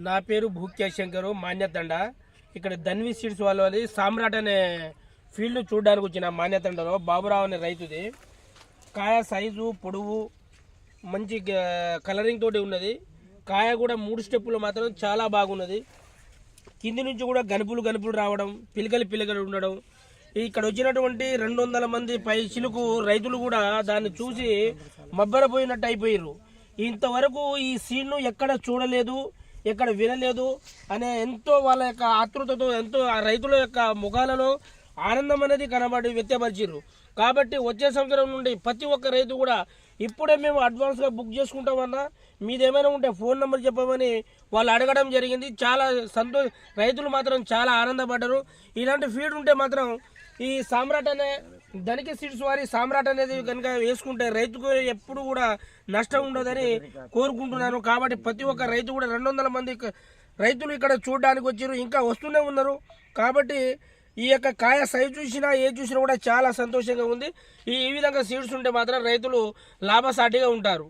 నా పేరు భూక్యా శంకరు మాన్యతండ. ఇక్కడ ధన్వి సీడ్స్ వాళ్ళది సామ్రాట్ అనే ఫీల్డ్ చూడడానికి వచ్చిన మాన్యతండలో బాబురావు అనే రైతుది. కాయ సైజు పొడవు మంచి కలరింగ్ తోటి ఉన్నది. కాయ కూడా 3 స్టెప్పులు మాత్రం చాలా బాగున్నది. కింది నుంచి కూడా గనుపులు రావడం, పిలకలు ఉండడం. ఇక్కడ వచ్చినటువంటి 200 మంది పై చిలుకు రైతులు కూడా దాన్ని చూసి మబ్బరపోయినట్టు అయిపోయారు. ఇంతవరకు ఈ సీడ్ను ఎక్కడ చూడలేదు, ఎక్కడ వినలేదు అనే ఎంతో వాళ్ళ యొక్క ఆతృతతో ఎంతో ఆ రైతుల యొక్క ముఖాలలో ఆనందం అనేది కనబడి వ్యక్తపరిచారు. కాబట్టి వచ్చే సంవత్సరం నుండి ప్రతి ఒక్క రైతు కూడా ఇప్పుడే మేము అడ్వాన్స్గా బుక్ చేసుకుంటామన్నా మీదేమైనా ఉంటే ఫోన్ నెంబర్ చెప్పమని వాళ్ళు అడగడం జరిగింది. చాలా రైతులు మాత్రం చాలా ఆనందపడ్డారు. ఇలాంటి ఫీడ్ ఉంటే మాత్రం ఈ సామ్రాట్ అనే ధనిక సీడ్స్ వారి సామ్రాట్ అనేది కనుక వేసుకుంటే రైతుకు ఎప్పుడు కూడా నష్టం ఉండదని కోరుకుంటున్నాను. కాబట్టి ప్రతి ఒక్క రైతు కూడా 200 మంది రైతులు ఇక్కడ చూడడానికి వచ్చారు, ఇంకా వస్తూనే ఉన్నారు. కాబట్టి ఈ యొక్క కాయ సైజు చూసినా ఏ చూసినా కూడా చాలా సంతోషంగా ఉంది. ఈ విధంగా సీడ్స్ ఉంటే మాత్రం రైతులు లాభసాటిగా ఉంటారు.